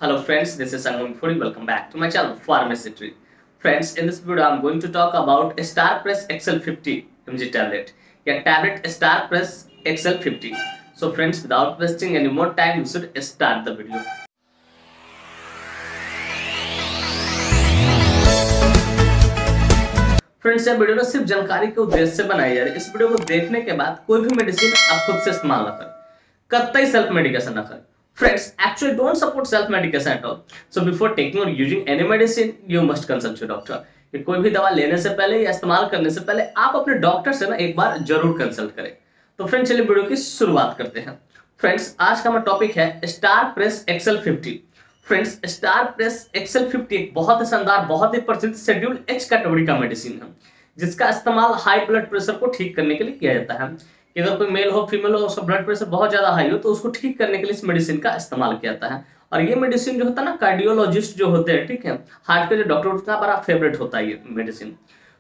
Hello friends, this is Sangam Furi. Welcome back to my channel Pharmacy Tree. Friends, in this video I'm going to talk about StarPress XL50 mg tablet. Yeah, tablet StarPress XL50. So friends, without wasting any more time, we should start the video. Friends, यह video सिर्फ जानकारी के उद्देश्य से बनाई जा रही है। इस वीडियो को देखने के बाद कोई भी मेडिसिन आप खुद से इस्तेमाल न करें, कतई सेल्फ मेडिकेशन न करें। Friends, actually don't support self medication at all. So before taking or using any medicine, you must consult your doctor. कि कोई भी दवा लेने से पहले या इस्तेमाल करने से पहले आप अपने डॉक्टर से ना एक बार जरूर कंसल्ट करें। तो फ्रेंड्स, चलिए वीडियो की शुरुआत करते हैं। फ्रेंड्स, आज का हमारा टॉपिक है StarPress XL50। Friends, StarPress XL50 एक बहुत ही शानदार, बहुत ही प्रसिद्ध शेड्यूल H कैटेगरी का मेडिसिन है, जिसका इस्तेमाल हाई ब्लड प्रेशर को ठीक करने के लिए किया जाता है। कि अगर कोई मेल हो फीमेल हो, उसका ब्लड प्रेशर बहुत ज्यादा हाई हो, तो उसको ठीक करने के लिए इस मेडिसिन का इस्तेमाल किया जाता है। और ये मेडिसिन जो होता है ना, कार्डियोलॉजिस्ट जो होते हैं, ठीक है, हार्ट के जो डॉक्टर, उसका बड़ा फेवरेट होता है ये मेडिसिन।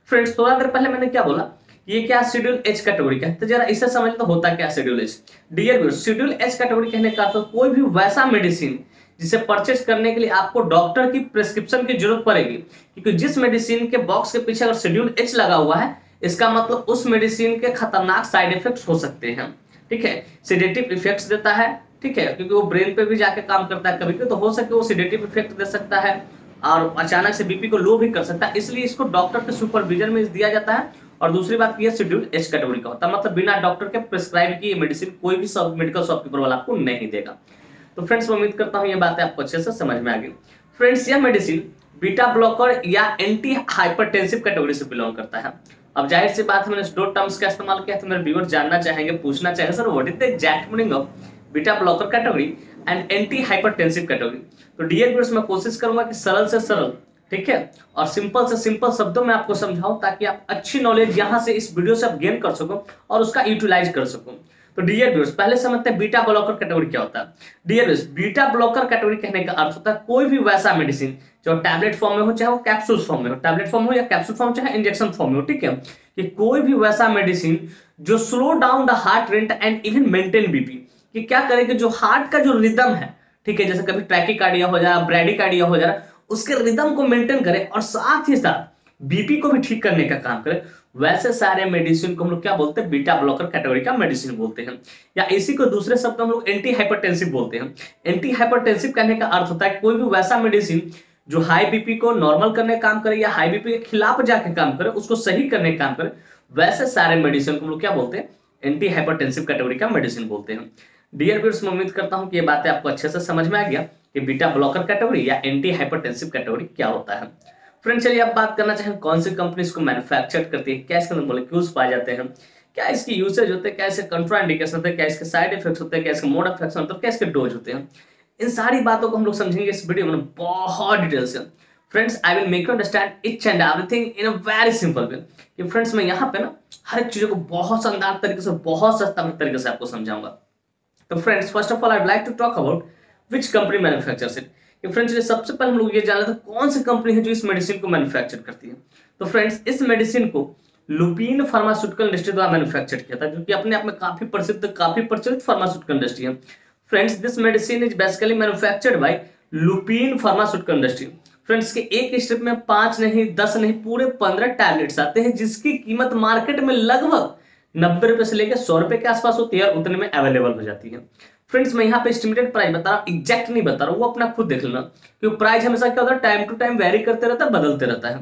फ्रेंड्स, थोड़ा देर पहले मैंने क्या बोला, ये क्या शेड्यूल एच कैटेगरी का है, तो जरा इसे समझ तो होता क्या schedule H. Dear viewers, schedule H category कहने का तो कोई भी वैसा मेडिसिन जिसे परचेज करने के लिए आपको डॉक्टर की प्रिस्क्रिप्शन की जरूरत पड़ेगी, क्योंकि जिस मेडिसिन के बॉक्स के पीछे अगर शेड्यूल एच लगा हुआ है, इसका मतलब उस मेडिसिन के खतरनाक साइड इफेक्ट्स हो सकते हैं। ठीक है, सिडेटिव इफेक्ट्स देता है, ठीक है, क्योंकि वो ब्रेन पे भी जाके काम करता है, कभी कभी तो हो सके वो सिडेटिव इफेक्ट दे सकता है और अचानक से बीपी को लो भी कर सकता है। इसलिए इसको डॉक्टर के सुपरविजन में दिया जाता है। और दूसरी बात ये शेड्यूल एच कैटेगरी का होता है, मतलब बिना डॉक्टर के प्रिस्क्राइब की ये मेडिसिन कोई भी मेडिकल शॉपकीपर वाला आपको नहीं देगा। तो फ्रेंड्स, मैं उम्मीद करता हूँ ये बातें आपको अच्छे से समझ में आ गई। फ्रेंड्स, यह मेडिसिन बीटा ब्लॉकर या एंटी हाइपरटेंसिव कैटेगरी से बिलोंग करता है। अब जाहिर सी बात है, मैंने दो टर्म्स का इस्तेमाल किया, तो मेरे व्यूअर जानना चाहेंगे, पूछना चाहेंगे, sir what is the exact meaning of beta blocker category and anti hypertensive category. तो डियर व्यूअर्स, मैं कोशिश करूंगा कि सरल से सरल, ठीक है, और सिंपल से सिंपल शब्दों में आपको समझाऊं, ताकि आप अच्छी नॉलेज यहां से इस वीडियो से आप गेन कर सको और उसका यूटिलाइज कर सको। तो डियर व्यूअर्स, पहले समझते हैं बीटा ब्लॉकर कैटेगरी क्या होता है। Dear viewers, beta blocker category कहने का अर्थ होता है कोई भी वैसा मेडिसिन जो टैबलेट फॉर्म में हो, चाहे वो कैप्सूल फॉर्म में हो, टैबलेट फॉर्म हो या कैप्सूल फॉर्म, चाहे इंजेक्शन फॉर्म में हो, ठीक है, कि कोई भी वैसा मेडिसिन जो slow down the heart rate and even maintain BP, कि क्या करेगा, जो हार्ट का जो रिदम है, ठीक है, जैसे कभी ट्रैकिकार्डिया हो जाए, ब्रैडिकार्डिया हो जाए, उसके रिदम को मेंटेन करे और साथ ही साथ बीपी को भी ठीक करने का काम करे, वैसे सारे मेडिसिन को हम लोग क्या बोलते हैं, बीटा ब्लॉकर कैटेगरी का मेडिसिन बोलते हैं। या इसी को दूसरे शब्द हम लोग एंटी हाइपरटेंसिव बोलते हैं। एंटी हाइपरटेंसिव कहने का अर्थ होता है कोई भी वैसा मेडिसिन जो हाई बीपी को नॉर्मल करने का काम करे या हाई बीपी के खिलाफ जाके काम करे, उसको सही करने का काम करे, वैसे सारे मेडिसिन को हम लोग क्या बोलते हैं, एंटी हाइपरटेंसिव कैटेगरी का मेडिसिन बोलते हैं। डियर व्यूअर्स, मैं उम्मीद करता हूं कि ये बातें आपको अच्छे से समझ में आ गया कि बीटा ब्लॉकर कैटेगरी या एंटी हाइपरटेंसिव कैटेगरी क्या होता है। फ्रेंड्स, चलिए अब बात करना चाहें कौन सी कंपनी इसको मैन्युफैक्चर करती है, क्या इसके अंदर मॉलिक्यूल्स पाए जाते हैं, क्या इसकी यूसेज होते हैं, क्या इसके कंट्राइंडिकेशन होते हैं, क्या इसके साइड इफेक्ट्स होते हैं, क्या इसके मोड ऑफ एक्शन होते हैं, क्या इसके डोज होते हैं। इन सारी बातों को हम लोग समझेंगे इस वीडियो में बहुत डिटेल से। Friends, I will make you understand each and everything in a very simple way. कि फ्रेंड्स, मैं यहाँ पे ना हर एक चीजों को बहुत शानदार तरीके से, बहुत सस्ता तरीके से आपको समझाऊंगा। तो friends, first of all I would like to talk about which company manufactures it. Friends, सबसे पहले हम लोग ये जान लेते हैं कौन सी कंपनी है जो इस मेडिसिन को मैन्युफैक्चर करती है। तो फ्रेंड्स, इस मेडिसिन को लुपिन फार्मास्यूटिकल इंडस्ट्री द्वारा मैन्युफैक्चर किया था, जो कि अपने आप में काफी प्रचलित फार्मास्यूटिकल इंडस्ट्री है। Friends, this medicine is basically manufactured by Lupin pharmaceutical industry. Friends, के एक स्ट्रिप में 5 नहीं, 10 नहीं, पूरे 15 टैबलेट्स आते हैं, जिसकी कीमत मार्केट में लगभग 90 रुपए से लेकर 100 रुपए के आसपास होती है और उतने में अवेलेबल हो जाती है। फ्रेंड्स, मैं यहाँ पे एस्टिमेटेड प्राइस बता रहा हूँ, एग्जैक्ट नहीं बता रहा हूँ, वो अपना खुद देख लेना, क्योंकि प्राइस हमेशा क्या होता है, टाइम टू टाइम वेरी करते रहता है, बदलते रहता है।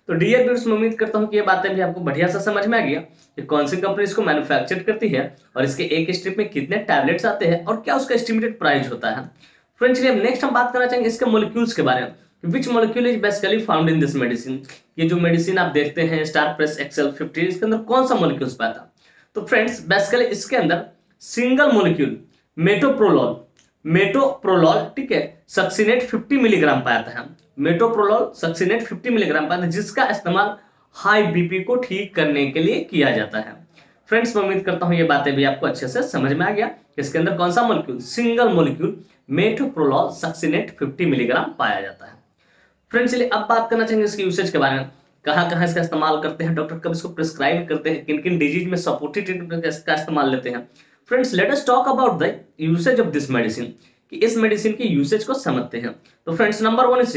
तो डियर व्यूअर्स, मैं उम्मीद करता हूँ कि ये बातें भी आपको बढ़िया से समझ में आ गया कि कौन सी कंपनी इसको मैन्युफैक्चर करती है और इसके एक स्ट्रिप में कितने टैबलेट्स आते हैं और क्या उसका एस्टिमेटेड प्राइस होता है। फ्रेंड्स, चलिए नेक्स्ट हम बात करना चाहेंगे इसके मॉलिक्यूल्स के बारे में। Which molecule is basically found in this medicine. ये जो मेडिसिन आप देखते हैं StarPress XL50, इसके अंदर कौन सा मॉलिक्यूल्स पाया था। तो फ्रेंड्स, बेसिकली इसके अंदर सिंगल मॉलिक्यूल मेटोप्रोलॉल, ठीक है, सक्सिनेट 50 मिलीग्राम पाया था। मेटोप्रोलॉल सक्सिनेट 50 मिलीग्राम पाया था, जिसका इस्तेमाल हाई बीपी को ठीक करने के लिए किया जाता है। फ्रेंड्स, मैं उम्मीद करता हूं ये बातें भी आपको अच्छे से समझ में आ गया। इसके अंदर कौन सा molecule, single molecule metoprolol succinate 50 milligram पाया जाता है। फ्रेंड्स, चलिए अब बात करना चाहेंगे इसके यूसेज के बारे में। कहां कहां इसका इस्तेमाल करते हैं, डॉक्टर कब इसको प्रिस्क्राइब करते हैं, किन किन डिजीज में सपोर्टिव ट्रीटमेंट का इस्तेमाल लेते हैं। Friends, let us talk about the usage of this medicine. कि इस मेडिसिन के यूसेज को समझते हैं। तो friends number 1 is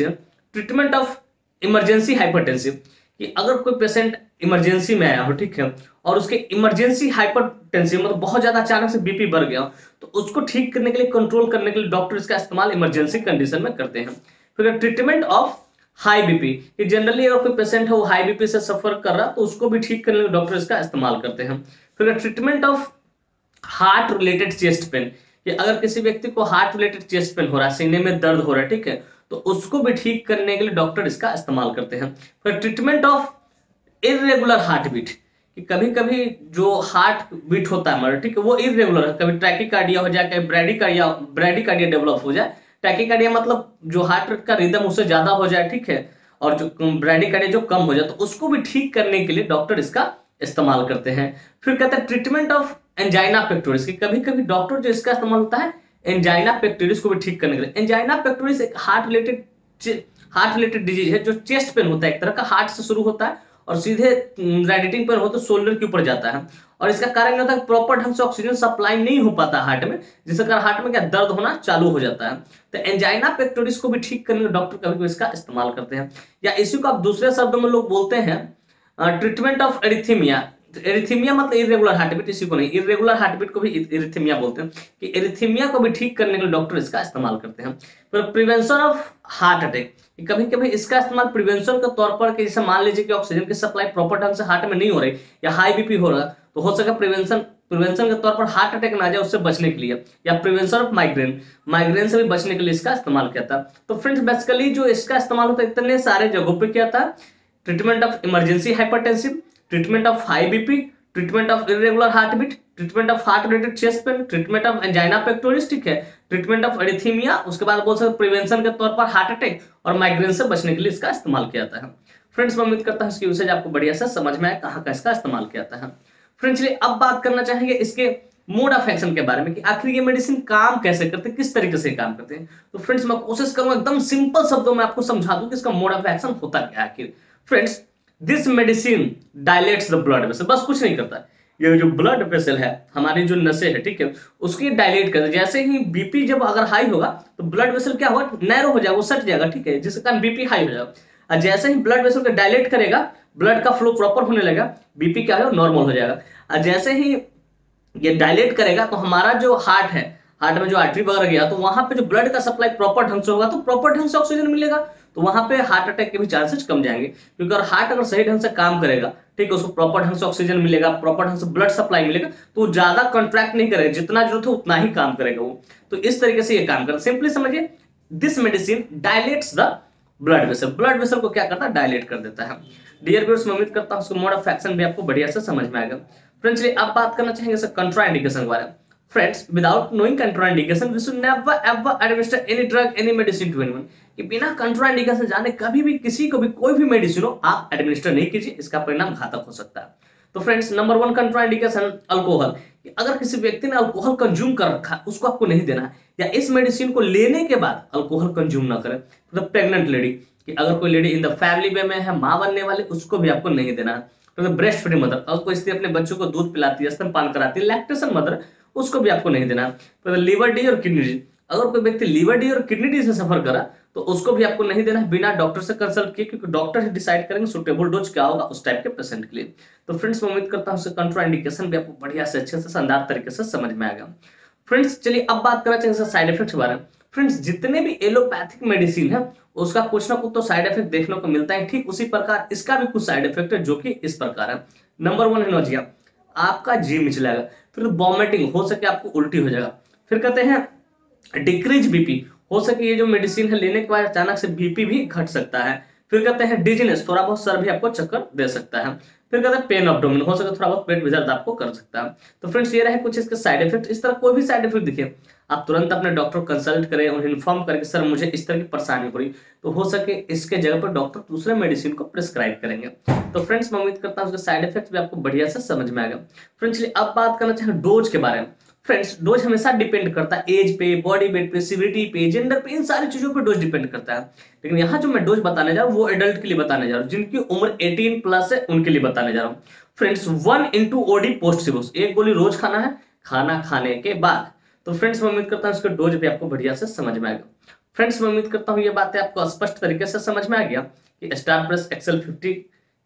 treatment of emergency hypertensive, कि अगर कोई पेशेंट इमरजेंसी में आया हो, ठीक है, और उसके इमरजेंसी हाइपरटेंसिव मतलब बहुत ज्यादा अचानक से बीपी बढ़ गया, तो उसको ठीक करने के लिए, कंट्रोल करने के लिए डॉक्टर इसका इस्तेमाल इमरजेंसी कंडीशन में करते हैं। फिर ट्रीटमेंट ऑफ हाई बीपी, कि जनरली अगर कोई पेशेंट है वो हाई बीपी से सफर कर रहा, तो उसको भी ठीक करने के लिए डॉक्टर इसका इस्तेमाल करते हैं। फिर treatment of heart related chest pain, कि अगर किसी व्यक्ति को हार्ट रिलेटेड चेस्ट पेन हो रहा है, सीने में दर्द हो रहा है, ठीक है, तो उसको भी ठीक करने के लिए डॉक्टर इसका इस्तेमाल करते हैं। फिर treatment of irregular heartbeat, कि कभी कभी जो हार्ट बीट होता है हमारा, ठीक है, वो इरेगुलर है, कभी ट्रैकिकार्डिया हो जाए, कभी ब्रैडिकार्डिया डेवलप हो जाए। टैकिकार्डिया मतलब जो हार्ट रेट का रिदम उससे ज्यादा हो जाए, ठीक है, और जो ब्रैडिकार्डिया जो कम हो जाए, तो उसको भी ठीक करने के लिए डॉक्टर इसका इस्तेमाल करते हैं। फिर कहते हैं ट्रीटमेंट ऑफ एंजाइना पेक्टोरिस, की कभी कभी डॉक्टर जो इसका इस्तेमाल होता है एंजाइना पेक्टोरिस को भी ठीक करने के लिए। एंजाइना पेक्टोरिस एक हार्ट रिलेटेड डिजीज है, जो चेस्ट पेन होता है, एक तरह का हार्ट से शुरू होता है और सीधे रेडिटिंग पेन हो तो शोल्डर के ऊपर जाता है, और इसका कारण होता है प्रॉपर ढंग से ऑक्सीजन सप्लाई नहीं हो पाता हार्ट में, जिसके कारण हार्ट में क्या दर्द होना चालू हो जाता है। तो एंजाइना पेक्टोरिस को भी ठीक करने में डॉक्टर कभी कभी इसका इस्तेमाल करते हैं। या इसी को आप दूसरे शब्दों में लोग बोलते हैं ट्रीटमेंट ऑफ एरिथीमिया। एरिथीमिया मतलब इरेगुलर हार्टबीट, इसी को नहीं, इरेगुलर हार्टबीट को भी एरिथीमिया बोलते हैं, कि एरिथीमिया को भी ठीक करने के लिए डॉक्टर इसका इस्तेमाल करते हैं। फिर प्रिवेंशन ऑफ हार्ट अटैक, कभी कभी इसका इस्तेमाल प्रिवेंशन के तौर पर, कि जैसे मान लीजिए कि ऑक्सीजन की सप्लाई प्रॉपर ढंग से हार्ट में नहीं हो रही या हाई बीपी हो रहा, तो हो सके प्रिवेंशन के तौर पर हार्ट अटैक ना जाए उससे बचने के लिए, या प्रिवेंशन ऑफ माइग्रेन से भी बचने के लिए इसका इस्तेमाल किया था। तो फ्रेंड्स बेसिकली जो इसका इस्तेमाल होता है इतने सारे जगहों पे किया था। Treatment of emergency hypertensive, treatment of high BP, treatment of irregular heartbeat, treatment of heart related chest pain, treatment of angina pectoris, ठीक है, ट्रीटमेंट ऑफ एरिथीमिया, उसके बाद बोल सकते प्रिवेंशन के तौर पर हार्ट अटैक और माइग्रेन से बचने के लिए इसका इस्तेमाल किया जाता है। फ्रेंड्स मैं उम्मीद करता हूं इसकी यूसेज आपको बढ़िया से समझ में आया, कहां का इसका इस्तेमाल किया जाता है। फ्रेंड्स चलिए अब बात करना चाहेंगे इसके मोड ऑफ एक्शन के बारे में, कि आखिर ये मेडिसिन काम कैसे करते हैं, किस तरीके से काम करते हैं। तो फ्रेंड्स मैं कोशिश करूंगा एकदम सिंपल शब्दों में आपको समझा दूं कि इसका मोड ऑफ एक्शन होता क्या है आखिर। Friends this medicine dilates the blood vessel, बस कुछ नहीं करता, ये जो ब्लड वेसल है, हमारी जो नसें है, ठीक है, उसकी डायलेट कर, जैसे ही बीपी जब अगर हाई होगा तो ब्लड वेसल क्या होगा, नैरो हो जाएगा, वो सट जाएगा, ठीक है, जिसके कारण बीपी हाई हो जाएगा। और जैसे ही ब्लड वेसल को डायलेट करेगा, ब्लड का फ्लो प्रॉपर होने लगेगा, बीपी क्या है नॉर्मल हो जाएगा। और जैसे ही ये डायलेट करेगा तो हमारा जो हार्ट है, हार्ट में जो आर्टरी वगैरह गया, तो वहां पे जो ब्लड का सप्लाई प्रॉपर ढंग से होगा, तो प्रॉपर ढंग से ऑक्सीजन मिलेगा, तो वहां पे हार्ट अटैक के भी चांसेस कम जाएंगे। क्योंकि अगर हार्ट अगर सही ढंग से काम करेगा, ठीक है, उसको प्रॉपर ढंग से ऑक्सीजन मिलेगा, प्रॉपर ढंग से ब्लड सप्लाई मिलेगा, तो वो ज्यादा कॉन्ट्रैक्ट नहीं करेगा, जितना जरूरत है उतना ही काम करेगा वो। तो इस तरीके से ये काम करता है। सिंपली समझिए, this medicine dilates the blood vessel, blood vessel को क्या करता है, डायलेट कर देता है। डियर व्यूअर्स मैं उम्मीद करता हूं उसको मोड ऑफ एक्शन भी आपको बढ़िया से समझ में आएगा। फ्रेंड्स चलिए अब बात करना चाहेंगे सर कंट्राइंडिकेशन के बारे में। Friends without knowing contraindication we should never ever administer any drug any medicine to anyone, कि बिना कंट्राइंडिकेशन जाने कभी भी किसी को भी कोई भी मेडिसिन हो आप एडमिनिस्टर नहीं कीजिए, इसका परिणाम घातक हो सकता है। तो फ्रेंड्स नंबर 1 कंट्राइंडिकेशन अल्कोहल, अगर किसी व्यक्ति ने अल्कोहल कंज्यूम कर रखा है उसको आपको नहीं देना है, या इस मेडिसिन को लेने के बाद अल्कोहल कंज्यूम ना करें। मतलब प्रेग्नेंट लेडी, कि अगर कोई लेडी इन द फैमिली में है, मां बनने वाले, उसको भी आपको नहीं देना है। तो ब्रेस्ट फीडिंग मदर, अगर कोई स्त्री अपने बच्चों को दूध पिलाती है, स्तनपान कराती है, लैक्टेशन मदर, उसको भी आपको नहीं देना। तो लीवर डिजीज और किडनी डिजीज, अगर कोई व्यक्ति लीवर डिजीज और किडनी डिजीज से सफर करा तो उसको भी आपको नहीं देना है बिना डॉक्टर से कंसल्ट किए, क्योंकि डॉक्टर ही डिसाइड करेंगे सुटेबल डोज क्या होगा उस टाइप के पेशेंट के लिए। तो फ्रेंड्स मैं उम्मीद करता हूं कंट्राइंडिकेशन भी आपको बढ़िया से अच्छे से शानदार तरीके से समझ में आएगा। फ्रेंड्स चलिए अब बात करना चाहिए साइड इफेक्ट के बारे में। फ्रेंड्स जितने भी एलोपैथिक मेडिसिन है उसका कुछ ना कुछ तो साइड इफेक्ट देखने को मिलता है, ठीक उसी प्रकार इसका भी कुछ साइड इफेक्ट है जो कि इस प्रकार है। नंबर 1 है नोजिया, आपका जी मिचलाएगा, फिर वॉमिटिंग, हो सके आपको उल्टी हो जाएगा। फिर कहते हैं डिक्रीज बीपी, हो सके ये जो मेडिसिन है लेने के बाद अचानक से बीपी भी घट सकता है। फिर कहते हैं डिजीनेस, थोड़ा बहुत सर भी आपको चक्कर दे सकता है। फिर कहते हैं पेन ऑब्डोमेन, हो सके थोड़ा बहुत पेट में दर्द आपको कर सकता है। तो फ्रेंड्स ये रहे कुछ इसके साइड इफेक्ट। इस तरह कोई भी साइड इफेक्ट दिखे आप तुरंत अपने डॉक्टर को कंसल्ट करें, उन्हें इन्फॉर्म करें कि सर मुझे इस तरह की परेशानी हो रही, तो हो सके इसके जगह पर डॉक्टर दूसरे मेडिसिन को प्रिस्क्राइब करेंगे। तो फ्रेंड्स मैं उम्मीद करता हूं उसके साइड इफेक्ट भी आपको बढ़िया से समझ में आएगा। फ्रेंड्स अब बात करना चाहें डोज के बारे में। फ्रेंड्स डोज हमेशा डिपेंड करता है एज पे, बॉडी वेट पे, सिविरिटी पे, जेंडर पे, इन सारी चीजों पे डोज डिपेंड करता है। लेकिन यहाँ जो मैं डोज बताने जा रहा हूँ वो एडल्ट के लिए बताने जा रहा हूँ, जिनकी उम्र 18+ है उनके लिए बताने जा रहा हूँ। फ्रेंड्स 1 into OD पोस्ट सिबोस, एक गोली रोज खाना है खाना खाने के बाद। तो फ्रेंड्स मैं उम्मीद करता हूँ इसका डोज भी आपको बढ़िया से समझ में आएगा। फ्रेंड्स मैं उम्मीद करता हूँ ये बातें आपको स्पष्ट तरीके से समझ में आ गया कि स्टार प्लस एक्सेल 50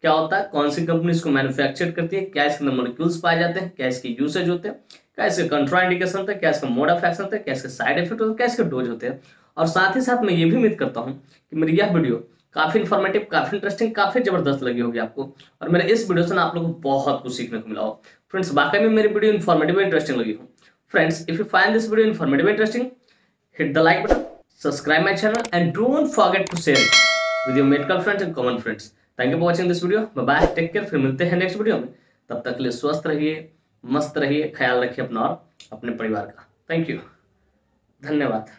क्या होता है, कौन सी कंपनी इसको मैन्युफैक्चर करती है, क्या इसके अंदर मॉलिक्यूल्स पाए जाते हैं, क्या इसके यूसेज होते हैं, क्या इसके कंट्रा इंडिकेशन होता है, क्या इसका मोड ऑफ एक्शन होता है, क्या इसके साइड इफेक्ट होते हैं, क्या इसके डोज होते हैं। और साथ ही साथ मैं ये भी उम्मीद करता हूँ कि मेरी यह वीडियो काफी इन्फॉर्मेटिव, काफी इंटरेस्टिंग, काफी जबरदस्त लगी होगी आपको, और मेरे इस वीडियो से ना आप लोगों को बहुत कुछ सीखने को मिला हो। फ्रेंड्स वाकई में मेरी वीडियो इन्फॉर्मेटिव इंटरेस्टिंग लगी हो। Friends if you find this video informative interesting, hit the like button, subscribe my channel, and don't forget to share it with your medical friends and common friends. Thank you for watching this video. Bye bye, take care. फिर मिलते हैं next video में। तब तक के लिए स्वस्थ रहिए, मस्त रहिए, ख्याल रखिए अपना और अपने परिवार का। थैंक यू, धन्यवाद।